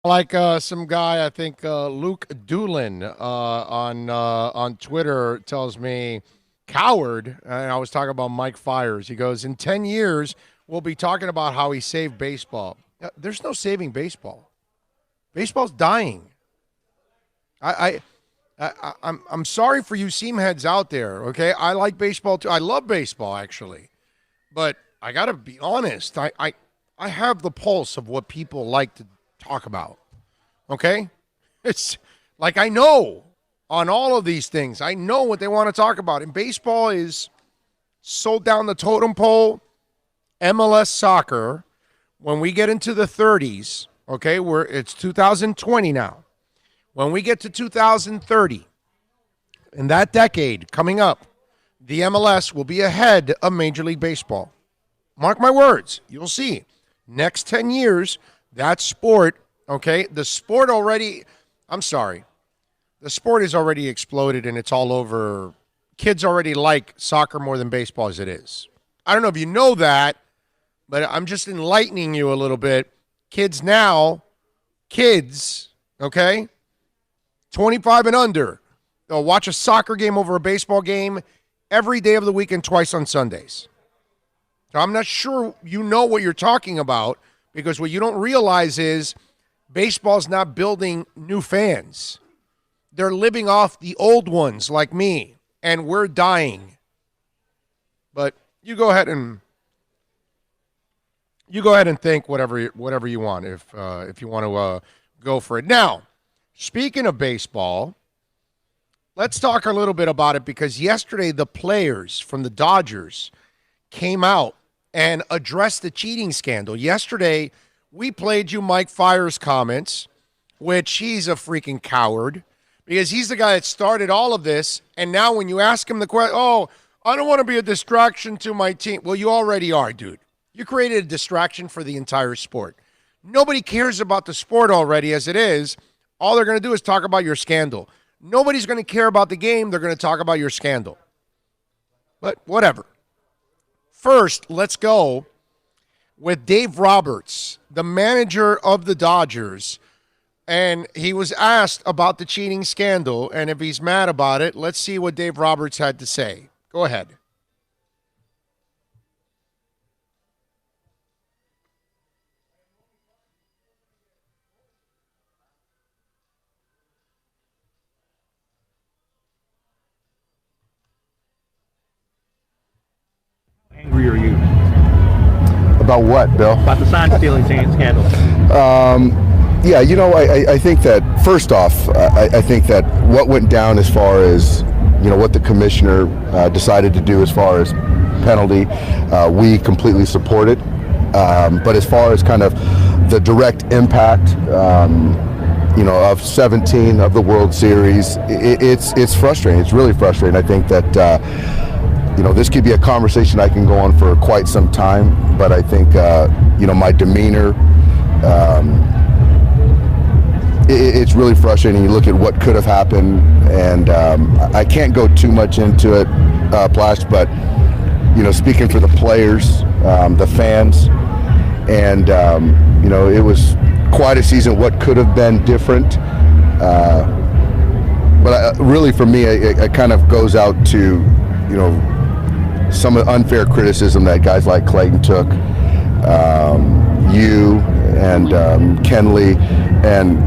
Like some guy, I think Luke Doolin on Twitter tells me, coward. And I was talking about Mike Fires. He goes, in 10 years, we'll be talking about how he saved baseball. There's no saving baseball. Baseball's dying. I, I'm sorry for you seam heads out there. Okay, I like baseball too. I love baseball actually, but I got to be honest. I have the pulse of what people like to talk about. Okay? It's like I know on all of these things. I know what they want to talk about. And baseball is so down the totem pole. MLS soccer, when we get into the 30s, okay, it's 2020 now. When we get to 2030, in that decade coming up, the MLS will be ahead of Major League Baseball. Mark my words, you'll see. Next 10 years, that sport, okay, I'm sorry, the sport has already exploded and it's all over. Kids already like soccer more than baseball as it is. I don't know if you know that, but I'm just enlightening you a little bit. Kids, okay, 25 and under, they'll watch a soccer game over a baseball game every day of the week and twice on Sundays. So I'm not sure you know what you're talking about, because what you don't realize is baseball's not building new fans. They're living off the old ones like me, and we're dying. But you go ahead and think whatever you want if you want to go for it. Now, speaking of baseball, let's talk a little bit about it, because yesterday the players from the Dodgers came out and addressed the cheating scandal. Yesterday, we played you Mike Fiers' comments, which he's a freaking coward, because he's the guy that started all of this. And now when you ask him the question, oh, I don't want to be a distraction to my team. Well, you already are, dude. You created a distraction for the entire sport. Nobody cares about the sport already as it is. All they're going to do is talk about your scandal. Nobody's going to care about the game. They're going to talk about your scandal. But whatever. First, let's go with Dave Roberts, the manager of the Dodgers. And he was asked about the cheating scandal, and if he's mad about it, let's see what Dave Roberts had to say. Go ahead. Angry are you About what, Bill? about the sign stealing scandal? Yeah, I think that first off, I think that what went down as far as, what the commissioner decided to do as far as penalty, we completely support it. But as far as kind of the direct impact, of 17 of the World Series, it's frustrating. It's really frustrating. I think that, this could be a conversation I can go on for quite some time, but I think, my demeanor, it's really frustrating. You look at what could have happened, and I can't go too much into it, Plash, but, speaking for the players, the fans, and, it was quite a season. What could have been different? But really for me, it kind of goes out to, some of the unfair criticism that guys like Clayton took, you and Kenley, and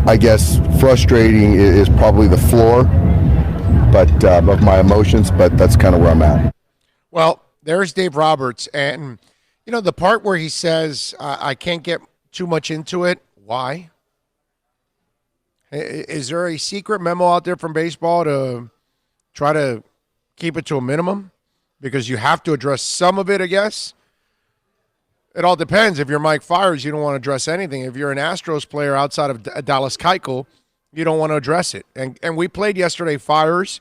I guess frustrating is probably the floor, but of my emotions, but that's kind of where I'm at. Well, there's Dave Roberts, and the part where he says, I can't get too much into it. Why? Is there a secret memo out there from baseball to try to keep it to a minimum? Because you have to address some of it, I guess. It all depends. If you're Mike Fiers, you don't want to address anything. If you're an Astros player outside of Dallas Keuchel, you don't want to address it. And we played yesterday Fiers,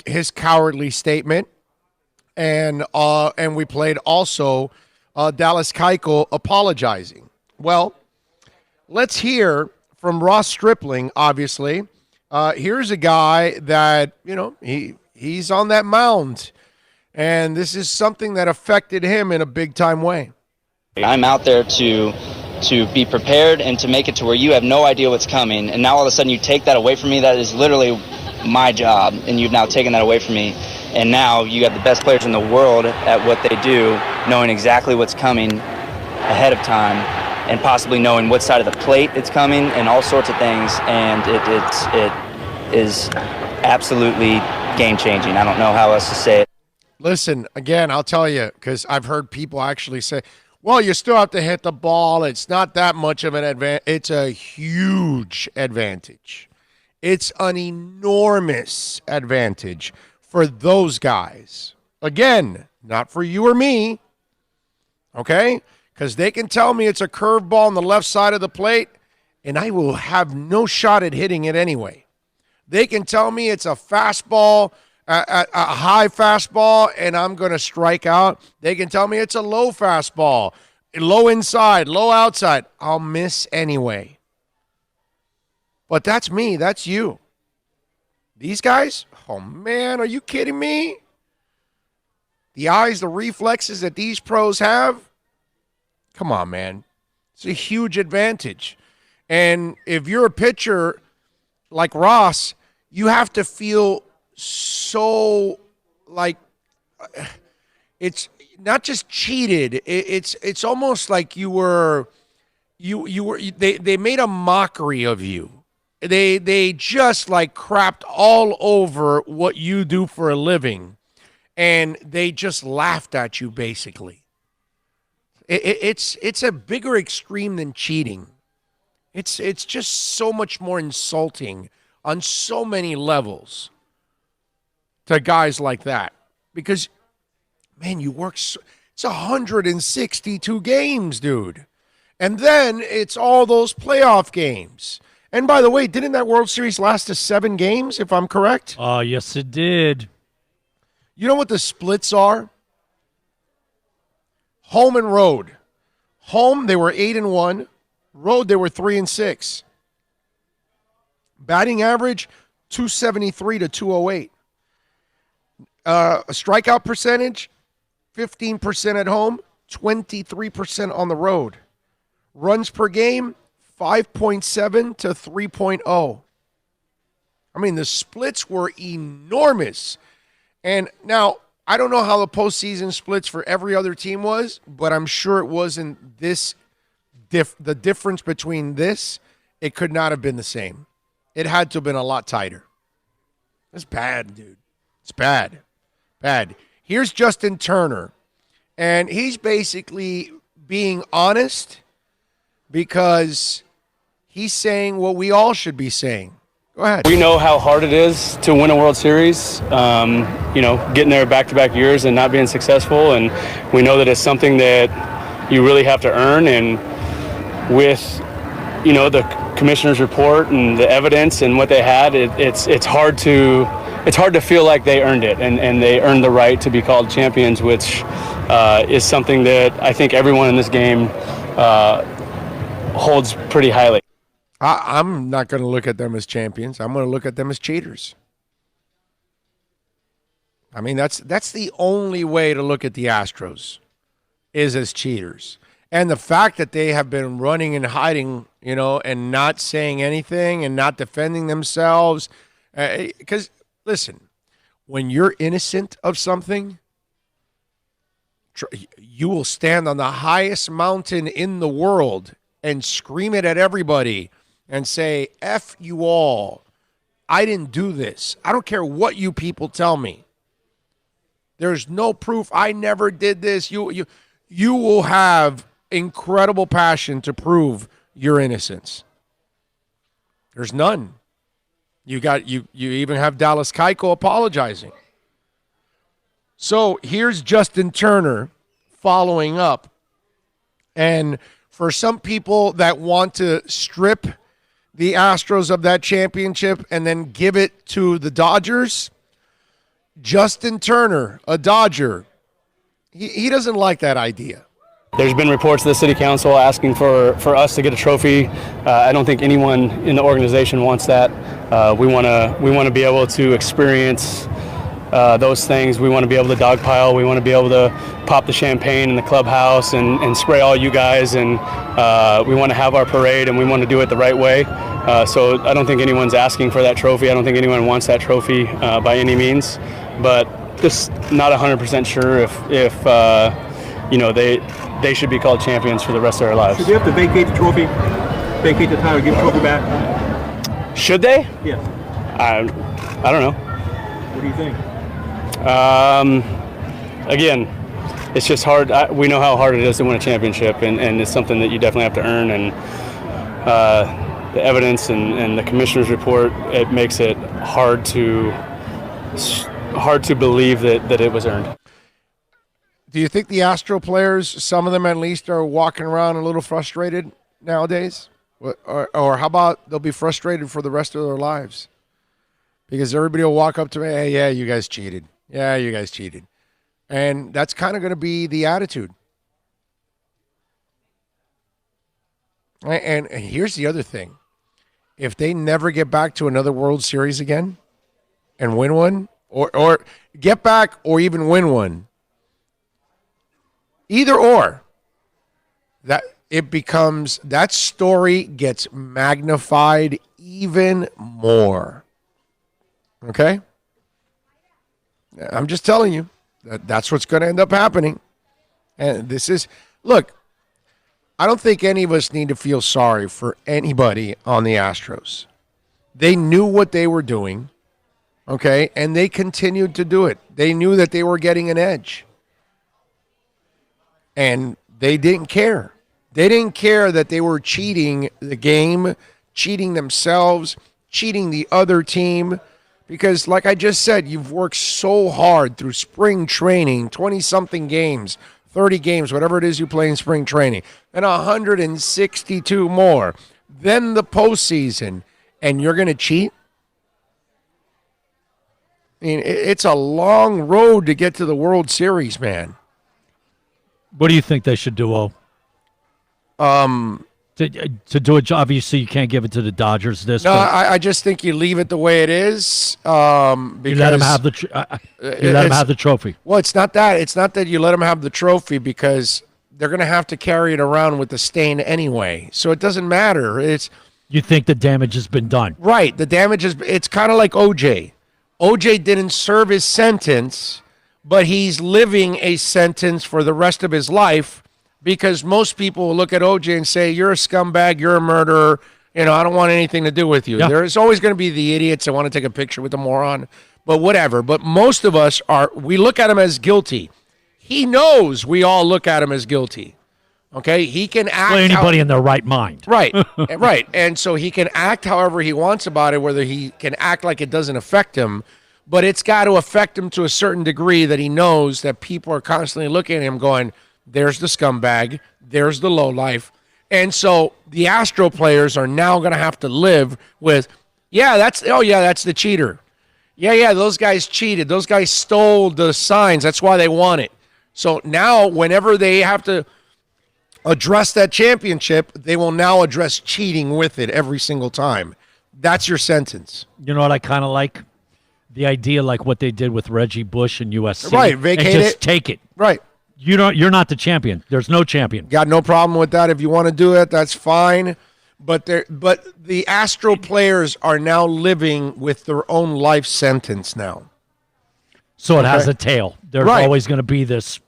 his cowardly statement, and we played also Dallas Keuchel apologizing. Well, let's hear from Ross Stripling. Obviously, here's a guy that he's on that mound, and this is something that affected him in a big time way. I'm out there to to be prepared and to make it to where you have no idea what's coming. And now all of a sudden you take that away from me. That is literally my job, and you've now taken that away from me. And now you have the best players in the world at what they do, knowing exactly what's coming ahead of time and possibly knowing what side of the plate it's coming and all sorts of things. And it is absolutely game-changing. I don't know how else to say it. Listen, again, I'll tell you, because I've heard people actually say, well, you still have to hit the ball. It's not that much of an advantage. It's a huge advantage. It's an enormous advantage for those guys. Again, not for you or me, okay? Because they can tell me it's a curveball on the left side of the plate, and I will have no shot at hitting it anyway. They can tell me it's a fastball, a high fastball, and I'm going to strike out. They can tell me it's a low fastball, low inside, low outside. I'll miss anyway. But that's me. That's you. These guys, oh, man, are you kidding me? The eyes, the reflexes that these pros have, come on, man. It's a huge advantage. And if you're a pitcher like Ross, you have to feel so like it's not just cheated. It's almost like they made a mockery of you. They just like crapped all over what you do for a living, and they just laughed at you basically. It's a bigger extreme than cheating. It's just so much more insulting on so many levels to guys like that. Because, man, you work it's 162 games, dude. And then it's all those playoff games. And by the way, didn't that World Series last to 7 games, if I'm correct? Yes, it did. You know what the splits are? Home and road. Home, they were 8-1. Road, they were 3-6. Batting average, 273 to 208. A strikeout percentage, 15% at home, 23% on the road. Runs per game, 5.7 to 3.0. I mean, the splits were enormous. And now, I don't know how the postseason splits for every other team was, but I'm sure it wasn't this. The difference between this, it could not have been the same. It had to have been a lot tighter. It's bad, dude. It's bad. Bad. Here's Justin Turner, and he's basically being honest because he's saying what we all should be saying. Go ahead. We know how hard it is to win a World Series, getting there back-to-back years and not being successful, and we know that it's something that you really have to earn, and with, the commissioner's report and the evidence and what they had, it's hard to feel like they earned it and they earned the right to be called champions, which is something that I think everyone in this game holds pretty highly. I'm not going to look at them as champions. I'm going to look at them as cheaters. I mean, that's the only way to look at the Astros, is as cheaters. And the fact that they have been running and hiding, and not saying anything and not defending themselves. Because, listen, when you're innocent of something, you will stand on the highest mountain in the world and scream it at everybody and say, F you all. I didn't do this. I don't care what you people tell me. There's no proof. I never did this. You will have incredible passion to prove your innocence. There's none. You even have Dallas Keuchel apologizing. So here's Justin Turner following up. And for some people that want to strip the Astros of that championship and then give it to the Dodgers, Justin Turner, a Dodger, he doesn't like that idea. There's been reports to the city council asking for us to get a trophy. I don't think anyone in the organization wants that. We want to be able to experience those things. We want to be able to dogpile. We want to be able to pop the champagne in the clubhouse and spray all you guys. And we want to have our parade, and we want to do it the right way. So I don't think anyone's asking for that trophy. I don't think anyone wants that trophy by any means. But just not 100% sure if you know, they should be called champions for the rest of their lives. Should they have to vacate the trophy, vacate the title, give the trophy back? Should they? Yes. I don't know. What do you think? Again, it's just hard. We know how hard it is to win a championship, and it's something that you definitely have to earn. And the evidence and the commissioner's report, it makes it hard to believe that it was earned. Do you think the Astro players, some of them at least, are walking around a little frustrated nowadays? Or how about they'll be frustrated for the rest of their lives? Because everybody will walk up to me, hey, yeah, you guys cheated. Yeah, you guys cheated. And that's kind of going to be the attitude. And here's the other thing. If they never get back to another World Series again and win one, or get back or even win one, either or, that story gets magnified even more. Okay? I'm just telling you that's what's going to end up happening. And look, I don't think any of us need to feel sorry for anybody on the Astros. They knew what they were doing, okay, and they continued to do it. They knew that they were getting an edge. And they didn't care. They didn't care that they were cheating the game, cheating themselves, cheating the other team. Because, like I just said, you've worked so hard through spring training, 20-something games, 30 games, whatever it is you play in spring training, and 162 more. Then the postseason, and you're going to cheat? I mean, it's a long road to get to the World Series, man. What do you think they should do, O? To do it, obviously you can't give it to the Dodgers. I just think you leave it the way it is. Because you let them have the trophy. Well, it's not that. It's not that you let them have the trophy because they're going to have to carry it around with the stain anyway. So it doesn't matter. You think the damage has been done, right? The damage is. It's kind of like OJ. OJ didn't serve his sentence, but he's living a sentence for the rest of his life. Because most people will look at OJ and say, you're a scumbag, you're a murderer, I don't want anything to do with you. Yeah. There's always going to be the idiots that want to take a picture with the moron, but whatever. But most of us we look at him as guilty. He knows we all look at him as guilty. Okay? He can act. Well, anybody in their right mind. Right, right. And so he can act however he wants about it, whether he can act like it doesn't affect him, but it's got to affect him to a certain degree that he knows that people are constantly looking at him going, there's the scumbag. There's the lowlife. And so the Astro players are now going to have to live with, that's the cheater. Yeah, those guys cheated. Those guys stole the signs. That's why they won it. So now whenever they have to address that championship, they will now address cheating with it every single time. That's your sentence. You know what I kind of like? The idea like what they did with Reggie Bush and USC. Right, vacate and just take it. Right. You're not the champion. There's no champion. Got no problem with that. If you want to do it, that's fine. But the Astro players are now living with their own life sentence now. So it has a tail. There's always going to be this.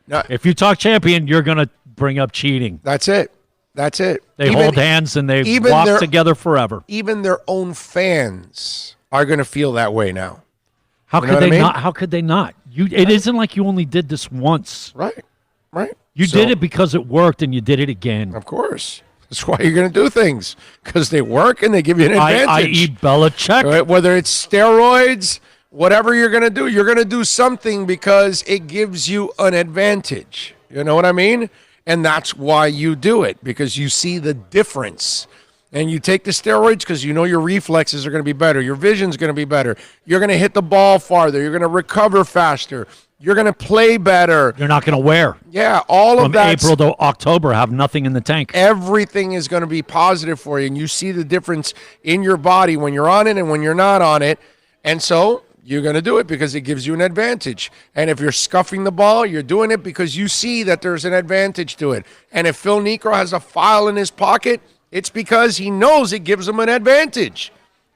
If you talk champion, you're going to bring up cheating. That's it. They hold hands and they walk together forever. Even their own fans are going to feel that way now. How could they not? How could they not? It isn't like you only did this once. Right. You did it because it worked, and you did it again. Of course. That's why you're going to do things, because they work and they give you an advantage. I.e. Belichick. Right? Whether it's steroids, whatever you're going to do something because it gives you an advantage. You know what I mean? And that's why you do it, because you see the difference. And you take the steroids because you know your reflexes are going to be better. Your vision's going to be better. You're going to hit the ball farther. You're going to recover faster. You're going to play better. You're not going to wear. Yeah, all of that. From April to October, have nothing in the tank. Everything is going to be positive for you, and you see the difference in your body when you're on it and when you're not on it. And so you're going to do it because it gives you an advantage. And if you're scuffing the ball, you're doing it because you see that there's an advantage to it. And if Phil Niekro has a file in his pocket, it's because he knows it gives him an advantage.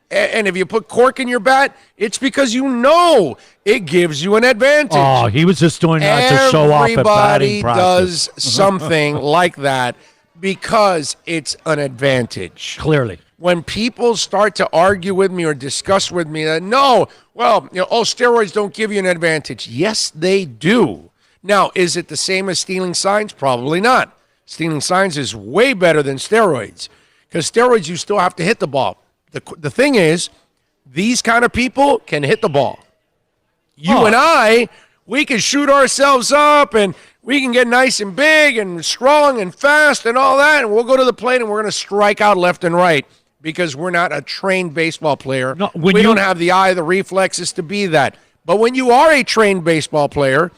And if you put cork in your bat, it's because you know it gives you an advantage. Oh, he was just doing that to show off at batting practice. Everybody does something like that because it's an advantage. Clearly. When people start to argue with me or discuss with me that, steroids don't give you an advantage. Yes, they do. Now, is it the same as stealing signs? Probably not. Stealing signs is way better than steroids because steroids, you still have to hit the ball. The thing is, these kind of people can hit the ball. You and I, we can shoot ourselves up and we can get nice and big and strong and fast and all that, and we'll go to the plate and we're going to strike out left and right because we're not a trained baseball player. No, we don't have the eye, the reflexes to be that. But when you are a trained baseball player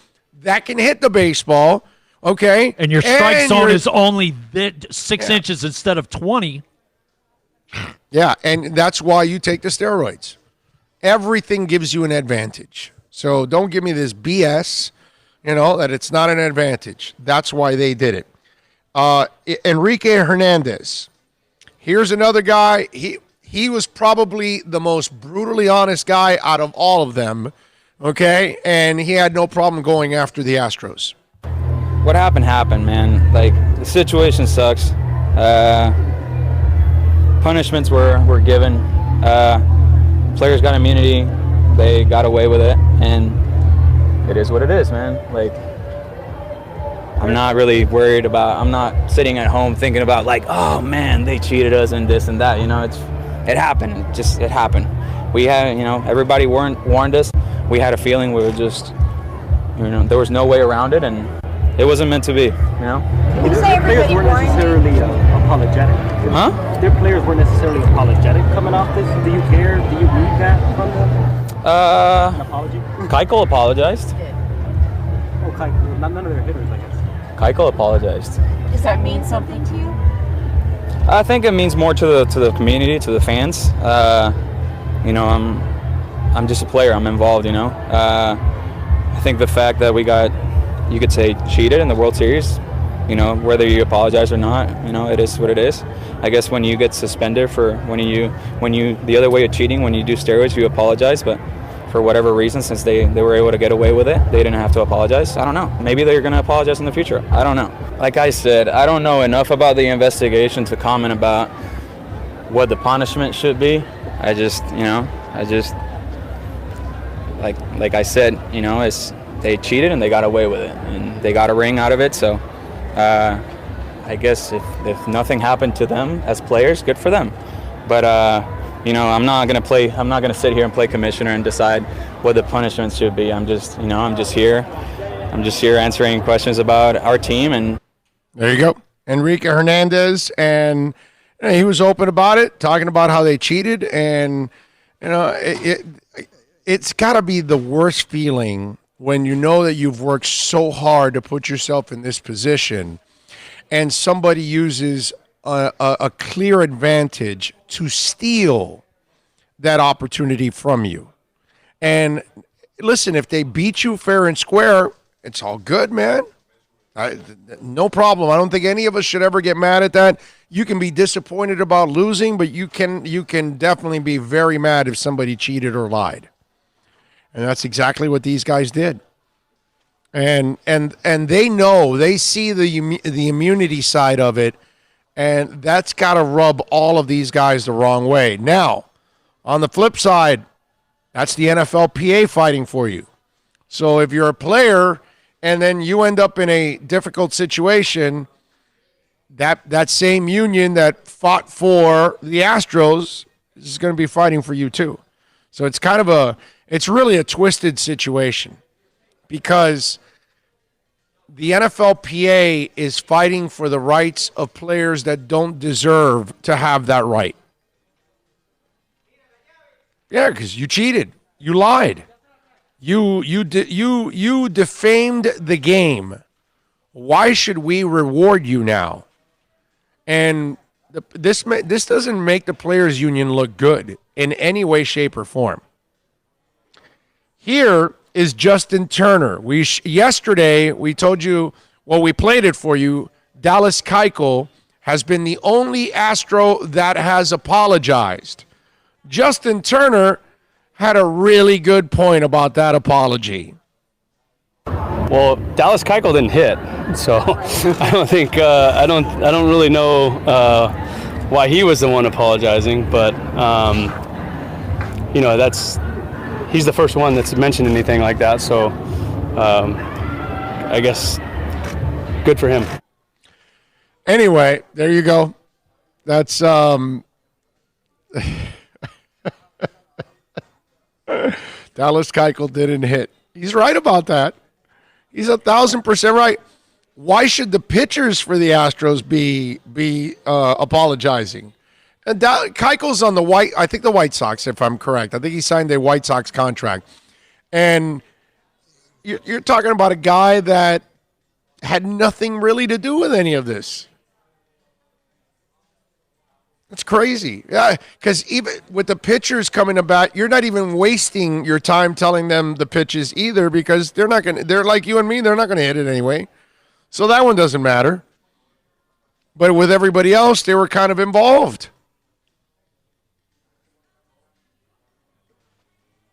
that can hit the baseball, okay? And your strike zone is only 6 inches instead of 20. Yeah, and that's why you take the steroids. Everything gives you an advantage. So don't give me this BS, that it's not an advantage. That's why they did it. Enrique Hernandez. Here's another guy. He was probably the most brutally honest guy out of all of them, okay? And he had no problem going after the Astros. What happened, man. Like, the situation sucks. Punishments were given. Players got immunity. They got away with it, and it is what it is, man. Like, I'm not really worried about. I'm not sitting at home thinking about like, oh man, they cheated us and this and that. It happened. It happened. We had, everybody warned us. We had a feeling we were just, there was no way around it, and it wasn't meant to be. Would you say everybody weren't necessarily apologetic? Huh? Their players weren't necessarily apologetic coming off this. Do you care? Do you read that from them? An apology? Keuchel apologized. Oh, Keuchel. None of their hitters, I guess. Keuchel apologized. Does that mean something to you? I think it means more to the community, to the fans. I'm just a player. I'm involved. I think the fact that we got, you could say, cheated in the World Series. Whether you apologize or not, it is what it is. I guess when you get suspended for when you the other way of cheating, when you do steroids, you apologize, but for whatever reason, since they were able to get away with it, they didn't have to apologize. I don't know. Maybe they're going to apologize in the future. I don't know. Like I said, I don't know enough about the investigation to comment about what the punishment should be. I just like I said, it's they cheated and they got away with it, and they got a ring out of it. So I guess if nothing happened to them as players, good for them. But I'm not gonna sit here and play commissioner and decide what the punishments should be. I'm just here answering questions about our team. And there you go, Enrique Hernandez, and he was open about it, talking about how they cheated, and it's got to be the worst feeling when you know that you've worked so hard to put yourself in this position, and somebody uses a clear advantage to steal that opportunity from you. And listen, if they beat you fair and square, it's all good, man. No problem. I don't think any of us should ever get mad at that. You can be disappointed about losing, but you can definitely be very mad if somebody cheated or lied. And that's exactly what these guys did. And they know, they see the immunity side of it, and that's got to rub all of these guys the wrong way. Now, on the flip side, that's the NFLPA fighting for you. So if you're a player and then you end up in a difficult situation, that same union that fought for the Astros is going to be fighting for you too. So it's it's really a twisted situation, because the NFLPA is fighting for the rights of players that don't deserve to have that right. Yeah, because you cheated, you lied, you defamed the game. Why should we reward you now? And this doesn't make the players' union look good in any way, shape, or form. Here is Justin Turner. Yesterday we told you, well, we played it for you. Dallas Keuchel has been the only Astro that has apologized. Justin Turner had a really good point about that apology. Well, Dallas Keuchel didn't hit, so I don't think I don't really know why he was the one apologizing, but he's the first one that's mentioned anything like that, so I guess good for him. Anyway, there you go. That's Dallas Keuchel didn't hit. He's right about that. He's 1,000% right. Why should the pitchers for the Astros be apologizing? And Keuchel's on the White Sox, if I'm correct. I think he signed a White Sox contract. And you're talking about a guy that had nothing really to do with any of this. It's crazy. Yeah, because even with the pitchers coming to bat, you're not even wasting your time telling them the pitches either, because they're like you and me, they're not going to hit it anyway. So that one doesn't matter. But with everybody else, they were kind of involved.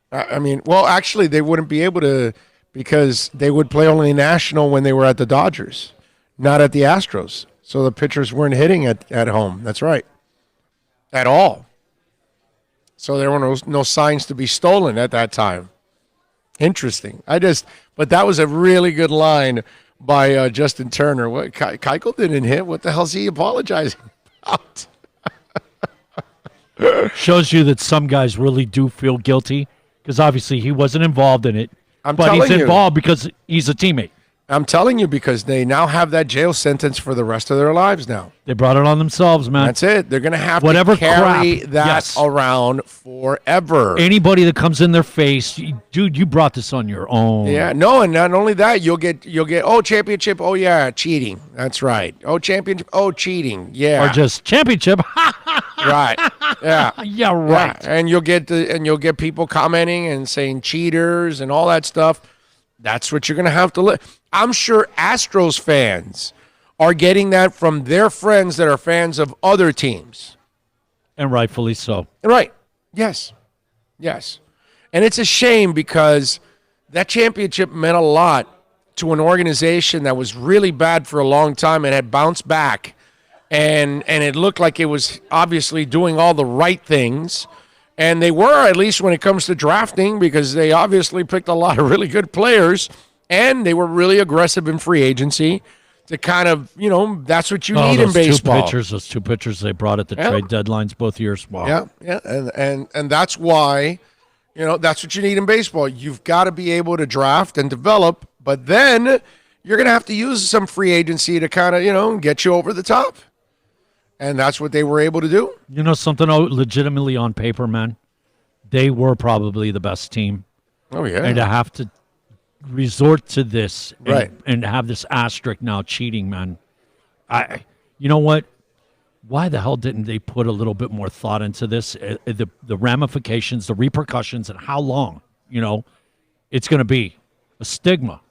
I mean, well, actually, they wouldn't be able to, because they would play only national when they were at the Dodgers, not at the Astros. So the pitchers weren't hitting at home. That's right. At all. So there were no signs to be stolen at that time. Interesting. But that was a really good line by Justin Turner. What, Keuchel didn't hit. What the hell's he apologizing about? Shows you that some guys really do feel guilty, because obviously he wasn't involved in it. But he's involved because he's a teammate. I'm telling you, because they now have that jail sentence for the rest of their lives now. They brought it on themselves, man. That's it. They're going to have to carry that around forever. Anybody that comes in their face, dude, you brought this on your own. Yeah, no, and not only that, you'll get championship, oh yeah, cheating. That's right. Oh, championship, oh, cheating. Yeah. Or just championship. Right. Yeah. Yeah, right. Yeah. And you'll get people commenting and saying cheaters and all that stuff. That's what you're going to have to live. I'm sure Astros fans are getting that from their friends that are fans of other teams. And rightfully so. Right. Yes. Yes. And it's a shame, because that championship meant a lot to an organization that was really bad for a long time and had bounced back. And it looked like it was obviously doing all the right things. And they were, at least when it comes to drafting, because they obviously picked a lot of really good players, and they were really aggressive in free agency to kind of, that's what you need in baseball. Those two pitchers they brought at the trade deadlines both years. Wow. Yeah, and that's why, that's what you need in baseball. You've got to be able to draft and develop, but then you're going to have to use some free agency to kind of, get you over the top. And that's what they were able to do. You know something, legitimately on paper, man, they were probably the best team. Oh, yeah. And to have to resort to this right. and have this asterisk now cheating, man. You know what? Why the hell didn't they put a little bit more thought into this? The ramifications, the repercussions, and how long, it's going to be a stigma.